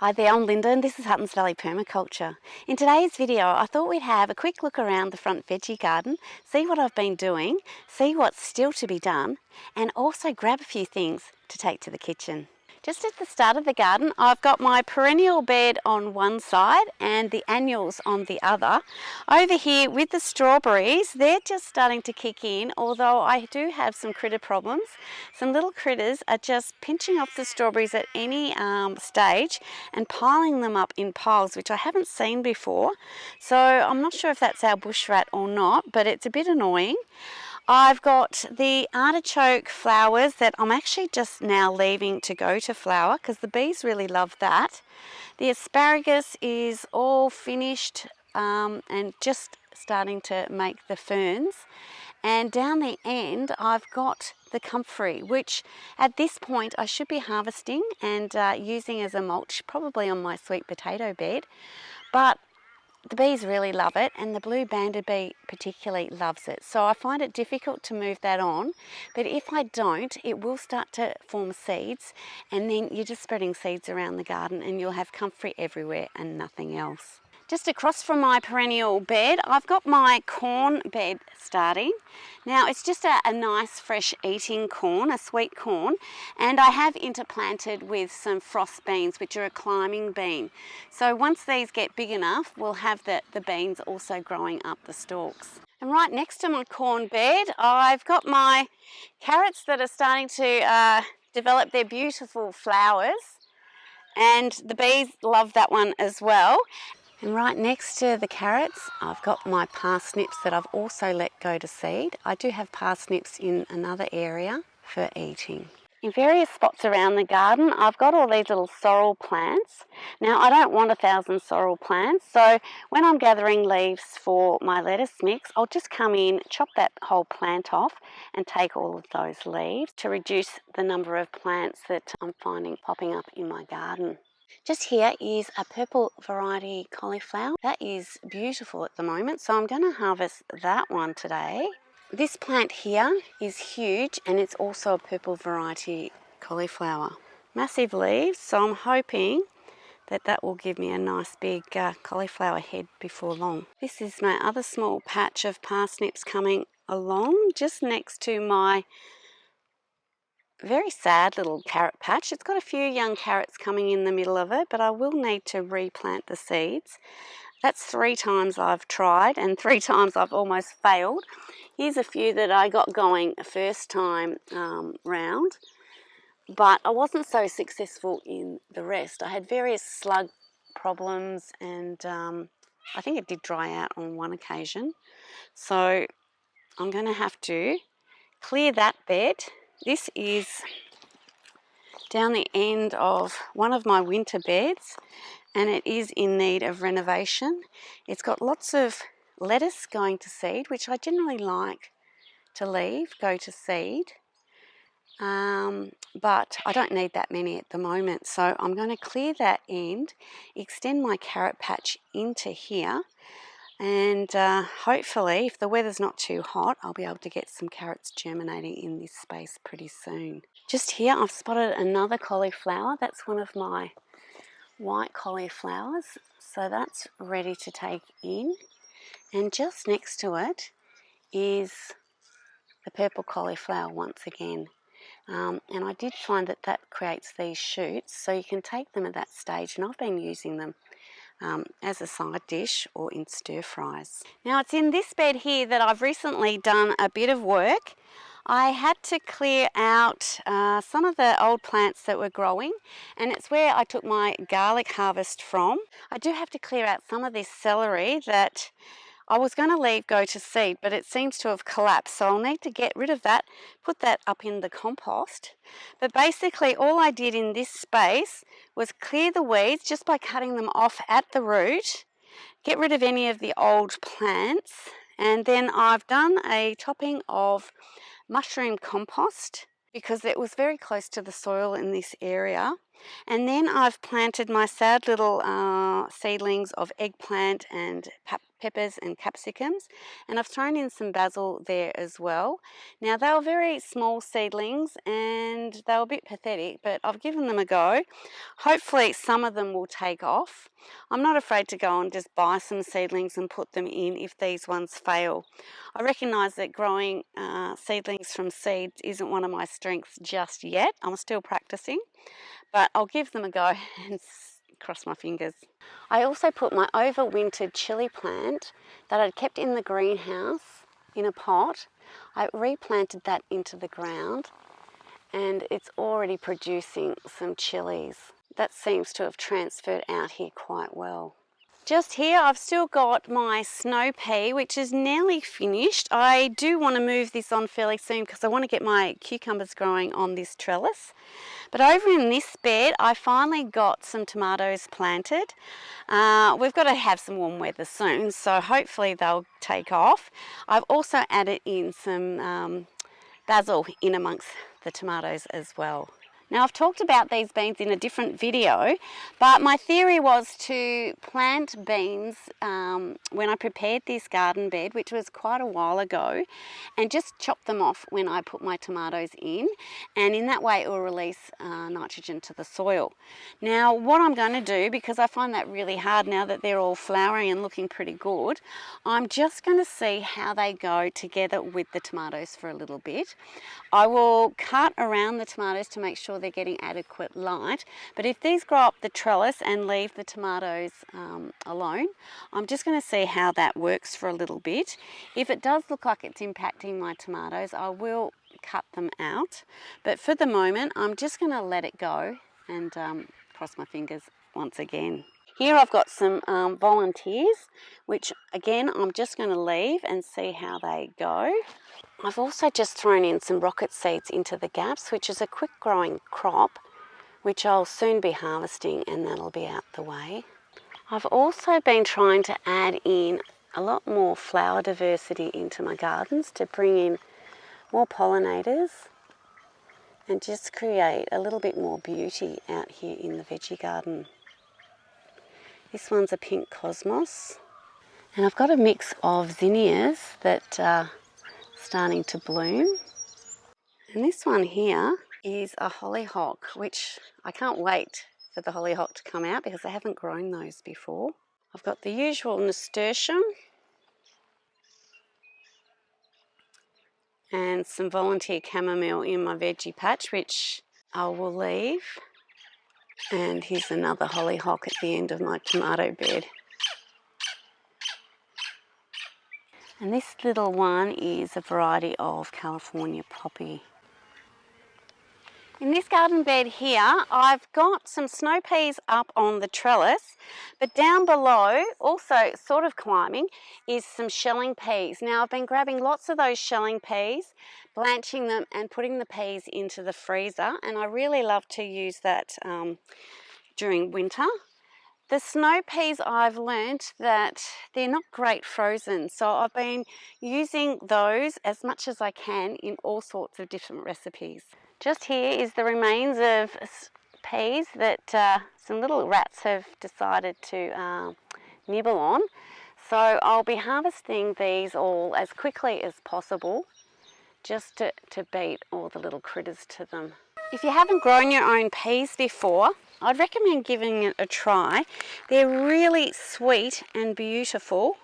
Hi there, I'm Linda and this is Huttons Valley Permaculture. In today's video I thought we'd have a quick look around the front veggie garden, see what I've been doing, see what's still to be done, and also grab a few things to take to the kitchen. Just at the start of the garden I've got my perennial bed on one side and the annuals on the other. Over here with the strawberries, they're just starting to kick in, although I do have some critter problems. Some little critters are just pinching off the strawberries at any stage and piling them up in piles, which I haven't seen before. So I'm not sure if that's our bush rat or not, but it's a bit annoying. I've got the artichoke flowers that I'm actually just now leaving to go to flower because the bees really love that. The asparagus is all finished and just starting to make the ferns. And down the end I've got the comfrey, which at this point I should be harvesting and using as a mulch, probably on my sweet potato bed. But the bees really love it, and the blue banded bee particularly loves it. So I find it difficult to move that on, but if I don't, it will start to form seeds, and then you're just spreading seeds around the garden and you'll have comfrey everywhere and nothing else. Just across from my perennial bed, I've got my corn bed starting. Now it's just a nice fresh eating corn, a sweet corn, and I have interplanted with some frost beans, which are a climbing bean. So once these get big enough, we'll have the beans also growing up the stalks. And right next to my corn bed, I've got my carrots that are starting to develop their beautiful flowers, and the bees love that one as well. And right next to the carrots, I've got my parsnips that I've also let go to seed. I do have parsnips in another area for eating. In various spots around the garden, I've got all these little sorrel plants. Now, I don't want 1,000 sorrel plants, so when I'm gathering leaves for my lettuce mix, I'll just come in, chop that whole plant off and take all of those leaves to reduce the number of plants that I'm finding popping up in my garden. Just here is a purple variety cauliflower. That is beautiful at the moment, so I'm going to harvest that one today. This plant here is huge and it's also a purple variety cauliflower. Massive leaves, so I'm hoping that that will give me a nice big cauliflower head before long. This is my other small patch of parsnips coming along just next to my very sad little carrot patch. It's got a few young carrots coming in the middle of it, but I will need to replant the seeds. That's 3 times I've tried and 3 times I've almost failed. Here's a few that I got going first time round, but I wasn't so successful in the rest. I had various slug problems and I think it did dry out on one occasion. So I'm going to have to clear that bed. This is down the end of one of my winter beds and it is in need of renovation. It's got lots of lettuce going to seed, which I generally like to leave go to seed, but I don't need that many at the moment. So I'm going to clear that end, extend my carrot patch into here, and hopefully, if the weather's not too hot, I'll be able to get some carrots germinating in this space pretty soon. Just here, I've spotted another cauliflower. That's one of my white cauliflowers. So that's ready to take in. And just next to it is the purple cauliflower once again. And I did find that that creates these shoots, so you can take them at that stage, and I've been using them as a side dish or in stir fries. Now it's in this bed here that I've recently done a bit of work. I had to clear out some of the old plants that were growing, and it's where I took my garlic harvest from. I do have to clear out some of this celery that I was going to leave go to seed, but it seems to have collapsed, so I'll need to get rid of that, put that up in the compost. But basically all I did in this space was clear the weeds just by cutting them off at the root, get rid of any of the old plants, and then I've done a topping of mushroom compost because it was very close to the soil in this area. And then I've planted my sad little seedlings of eggplant and peppers and capsicums, and I've thrown in some basil there as well. Now they were very small seedlings and they were a bit pathetic, but I've given them a go. Hopefully some of them will take off. I'm not afraid to go and just buy some seedlings and put them in if these ones fail. I recognise that growing seedlings from seed isn't one of my strengths just yet. I'm still practicing, but I'll give them a go and cross my fingers. I also put my overwintered chilli plant that I'd kept in the greenhouse in a pot. I replanted that into the ground and it's already producing some chilies. That seems to have transferred out here quite well. Just here I've still got my snow pea, which is nearly finished. I do want to move this on fairly soon because I want to get my cucumbers growing on this trellis. But over in this bed I finally got some tomatoes planted. We've got to have some warm weather soon, so hopefully they'll take off. I've also added in some basil in amongst the tomatoes as well. Now I've talked about these beans in a different video, but my theory was to plant beans when I prepared this garden bed, which was quite a while ago, and just chop them off when I put my tomatoes in, and in that way it will release nitrogen to the soil. Now what I'm going to do, because I find that really hard now that they're all flowering and looking pretty good, I'm just going to see how they go together with the tomatoes for a little bit. I will cut around the tomatoes to make sure they're getting adequate light, but if these grow up the trellis and leave the tomatoes alone, I'm just going to see how that works for a little bit. If it does look like it's impacting my tomatoes, I will cut them out, but for the moment I'm just going to let it go and cross my fingers once again. Here I've got some volunteers, which again I'm just going to leave and see how they go. I've also just thrown in some rocket seeds into the gaps, which is a quick growing crop, which I'll soon be harvesting and that'll be out the way. I've also been trying to add in a lot more flower diversity into my gardens to bring in more pollinators and just create a little bit more beauty out here in the veggie garden. This one's a pink cosmos, and I've got a mix of zinnias that are starting to bloom. And this one here is a hollyhock, which I can't wait for the hollyhock to come out because I haven't grown those before. I've got the usual nasturtium and some volunteer chamomile in my veggie patch, which I will leave. And here's another hollyhock at the end of my tomato bed. And this little one is a variety of California poppy. In this garden bed here, I've got some snow peas up on the trellis, but down below, also sort of climbing, is some shelling peas. Now I've been grabbing lots of those shelling peas, blanching them and putting the peas into the freezer, and I really love to use that during winter. The snow peas, I've learnt that they're not great frozen, so I've been using those as much as I can in all sorts of different recipes. Just here is the remains of peas that some little rats have decided to nibble on. So I'll be harvesting these all as quickly as possible, just to beat all the little critters to them. If you haven't grown your own peas before, I'd recommend giving it a try. They're really sweet and beautiful.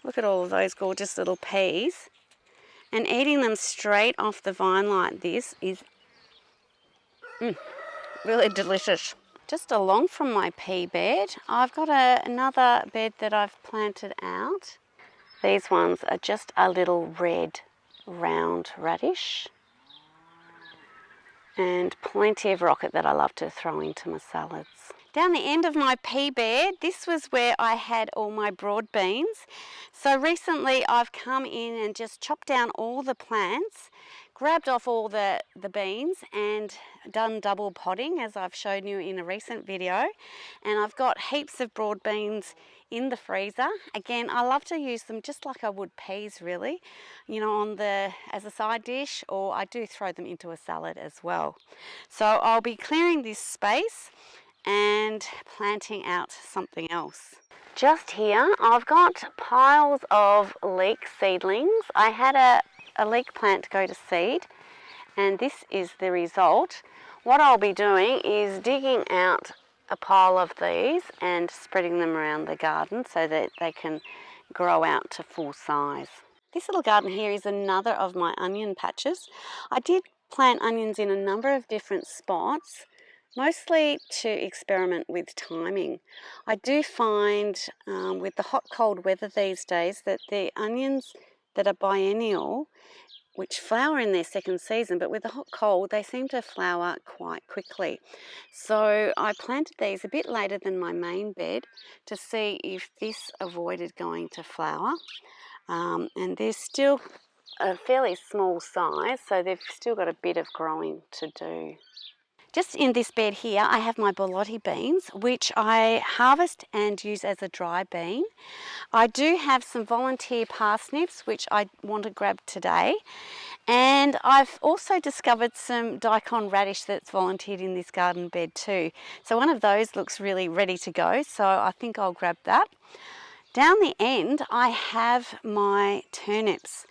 Look at all of those gorgeous little peas. And eating them straight off the vine like this is really delicious. Just along from my pea bed, I've got another bed that I've planted out. These ones are just a little red round radish. And plenty of rocket that I love to throw into my salads. Down the end of my pea bed, this was where I had all my broad beans. So recently I've come in and just chopped down all the plants, grabbed off all the beans and done double potting as I've shown you in a recent video. And I've got heaps of broad beans in the freezer. Again, I love to use them just like I would peas really, you know, as a side dish, or I do throw them into a salad as well. So I'll be clearing this space and planting out something else. Just here, I've got piles of leek seedlings. I had a leek plant go to seed, and this is the result. What I'll be doing is digging out a pile of these and spreading them around the garden so that they can grow out to full size. This little garden here is another of my onion patches. I did plant onions in a number of different spots, mostly to experiment with timing. I do find with the hot cold weather these days that the onions that are biennial, which flower in their second season, but with the hot cold they seem to flower quite quickly. So I planted these a bit later than my main bed to see if this avoided going to flower. And they're still a fairly small size, so they've still got a bit of growing to do. Just in this bed here, I have my borlotti beans, which I harvest and use as a dry bean. I do have some volunteer parsnips, which I want to grab today. And I've also discovered some daikon radish that's volunteered in this garden bed too. So one of those looks really ready to go, so I think I'll grab that. Down the end, I have my turnips.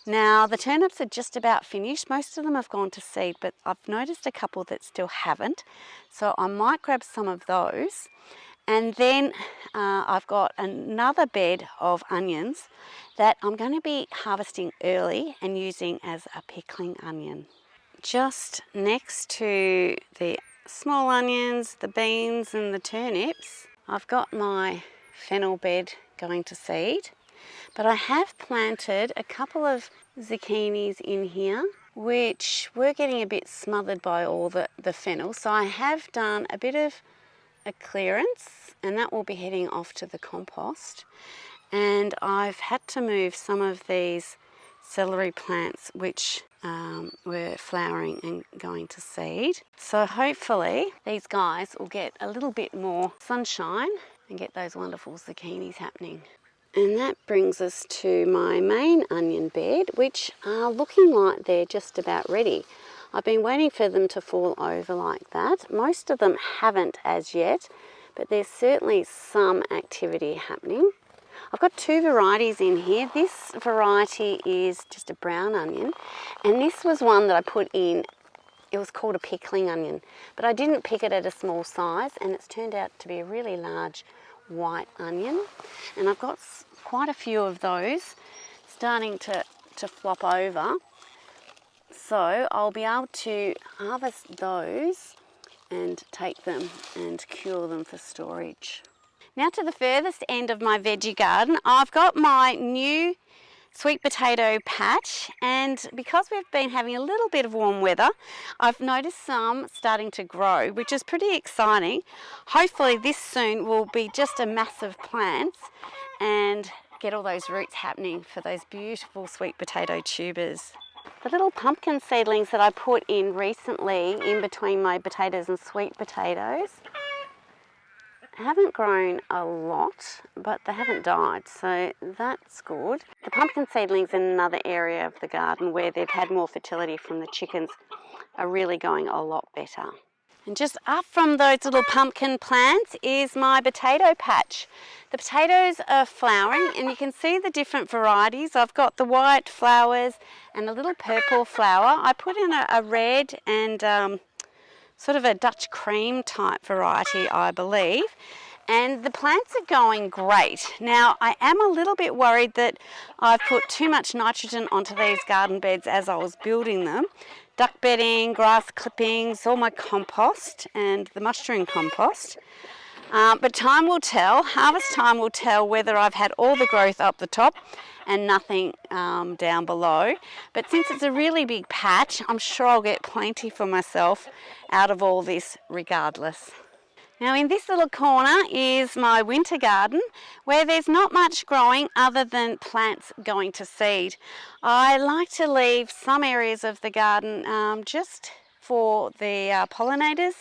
Now, the turnips are just about finished. Most of them have gone to seed, but I've noticed a couple that still haven't. So I might grab some of those. And then I've got another bed of onions that I'm going to be harvesting early and using as a pickling onion. Just next to the small onions, the beans and the turnips, I've got my fennel bed going to seed. But I have planted a couple of zucchinis in here, which were getting a bit smothered by all the fennel. So I have done a bit of a clearance, and that will be heading off to the compost. And I've had to move some of these celery plants which were flowering and going to seed. So hopefully these guys will get a little bit more sunshine and get those wonderful zucchinis happening. And that brings us to my main onion bed, which are looking like they're just about ready. I've been waiting for them to fall over like that. Most of them haven't as yet, but there's certainly some activity happening. I've got two varieties in here. This variety is just a brown onion, and this was one that I put in. It was called a pickling onion, but I didn't pick it at a small size, and it's turned out to be a really large white onion. And I've got quite a few of those starting to flop over. So I'll be able to harvest those and take them and cure them for storage. Now to the furthest end of my veggie garden, I've got my new sweet potato patch, and because we've been having a little bit of warm weather, I've noticed some starting to grow, which is pretty exciting. Hopefully this soon will be just a mass of plants and get all those roots happening for those beautiful sweet potato tubers. The little pumpkin seedlings that I put in recently in between my potatoes and sweet potatoes haven't grown a lot, but they haven't died, so that's good. The pumpkin seedlings in another area of the garden where they've had more fertility from the chickens are really going a lot better. And just up from those little pumpkin plants is my potato patch. The potatoes are flowering, and you can see the different varieties. I've got the white flowers and a little purple flower. I put in a red and sort of a Dutch cream type variety, I believe. And the plants are going great. Now, I am a little bit worried that I've put too much nitrogen onto these garden beds as I was building them. Duck bedding, grass clippings, all my compost and the mushroom compost. But time will tell, harvest time will tell whether I've had all the growth up the top and nothing down below. But since it's a really big patch, I'm sure I'll get plenty for myself out of all this regardless. Now in this little corner is my winter garden where there's not much growing other than plants going to seed. I like to leave some areas of the garden just for the pollinators,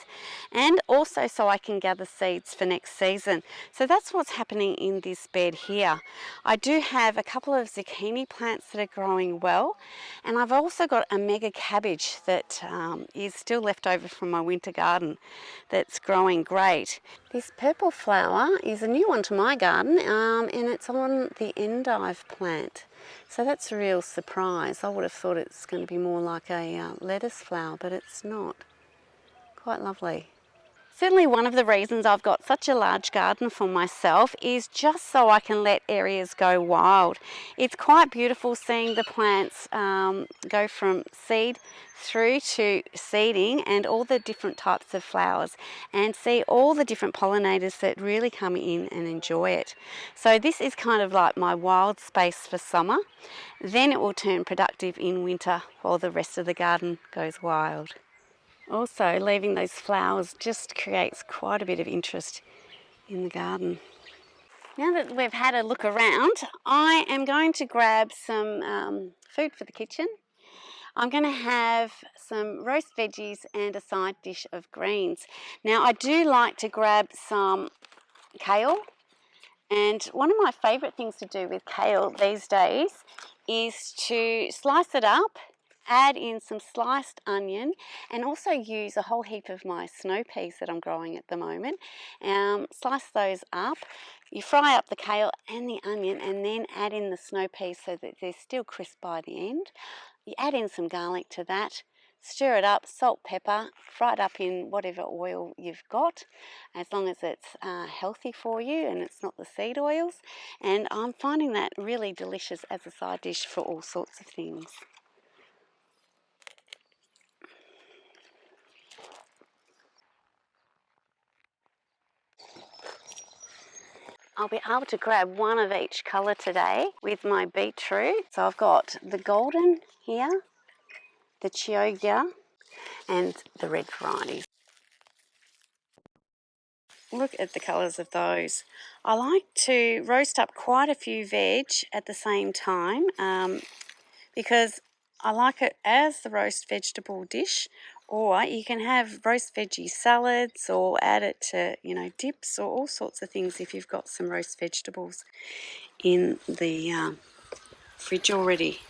and also so I can gather seeds for next season. So that's what's happening in this bed here. I do have a couple of zucchini plants that are growing well, and I've also got a mega cabbage that is still left over from my winter garden that's growing great. This purple flower is a new one to my garden, and it's on the endive plant. So that's a real surprise. I would have thought it's going to be more like a lettuce flower, but it's not. Quite lovely. Certainly one of the reasons I've got such a large garden for myself is just so I can let areas go wild. It's quite beautiful seeing the plants go from seed through to seeding, and all the different types of flowers, and see all the different pollinators that really come in and enjoy it. So this is kind of like my wild space for summer. Then it will turn productive in winter while the rest of the garden goes wild. Also, leaving those flowers just creates quite a bit of interest in the garden. Now that we've had a look around, I am going to grab some food for the kitchen. I'm going to have some roast veggies and a side dish of greens. Now, I do like to grab some kale, and one of my favourite things to do with kale these days is to slice it up, add in some sliced onion, and also use a whole heap of my snow peas that I'm growing at the moment. Slice those up. You fry up the kale and the onion, and then add in the snow peas so that they're still crisp by the end. You add in some garlic to that, stir it up, salt, pepper, fry it up in whatever oil you've got, as long as it's healthy for you and it's not the seed oils. And I'm finding that really delicious as a side dish for all sorts of things. I'll be able to grab one of each colour today with my beetroot. So I've got the golden here, the chioggia, and the red variety. Look at the colours of those. I like to roast up quite a few veg at the same time because I like it as the roast vegetable dish, or you can have roast veggie salads or add it to, dips or all sorts of things if you've got some roast vegetables in the fridge already.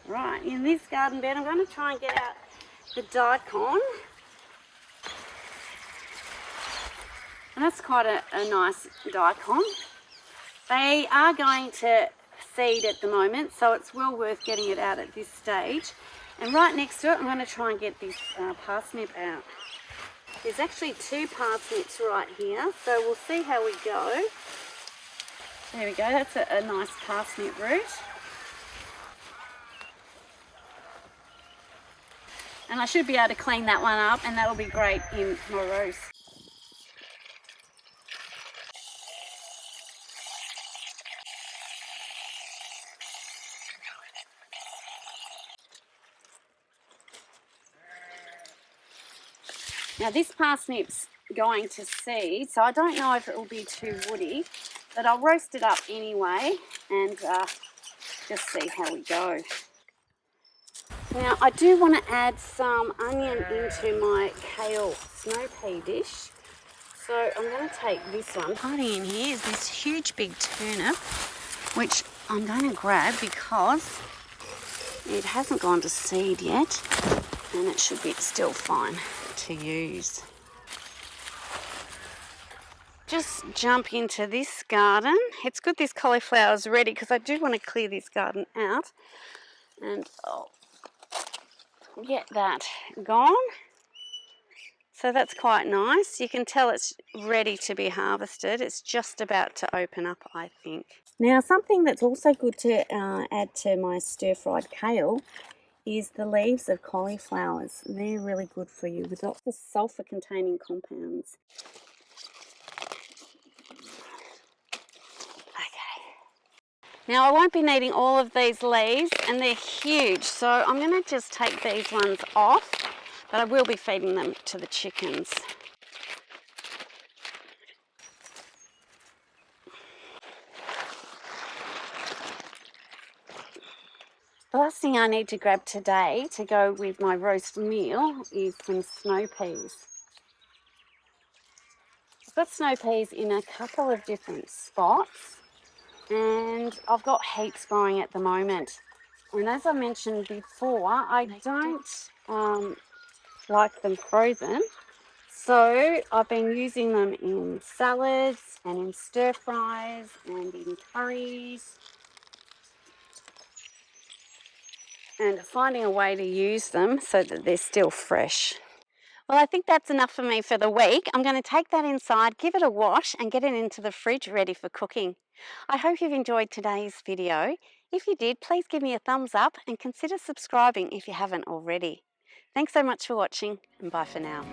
Right, in this garden bed I'm going to try and get out the daikon. And that's quite a nice daikon. They are going to seed at the moment, so it's well worth getting it out at this stage. And right next to it, I'm going to try and get this parsnip out. There's actually 2 parsnips right here, so we'll see how we go. There we go, that's a nice parsnip root. And I should be able to clean that one up, and that'll be great in my roast. Now this parsnip's going to seed, so I don't know if it will be too woody, but I'll roast it up anyway and just see how we go. Now I do want to add some onion into my kale snow pea dish, so I'm going to take this one. Hiding in here is this huge big turnip, which I'm going to grab because it hasn't gone to seed yet, and it should be still fine to use. Just jump into this garden. It's good this cauliflower's ready because I do want to clear this garden out, and I'll get that gone. So that's quite nice. You can tell it's ready to be harvested. It's just about to open up, I think. Now, something that's also good to add to my stir-fried kale is the leaves of cauliflowers. They're really good for you with lots of sulfur-containing compounds. Okay. Now, I won't be needing all of these leaves, and they're huge, so I'm going to just take these ones off, but I will be feeding them to the chickens. The last thing I need to grab today to go with my roast meal is some snow peas. I've got snow peas in a couple of different spots, and I've got heaps growing at the moment. And as I mentioned before, I don't like them frozen. So I've been using them in salads and in stir fries and in curries, and finding a way to use them so that they're still fresh. Well, I think that's enough for me for the week. I'm going to take that inside, give it a wash and get it into the fridge ready for cooking. I hope you've enjoyed today's video. If you did, please give me a thumbs up and consider subscribing if you haven't already. Thanks so much for watching, and bye for now.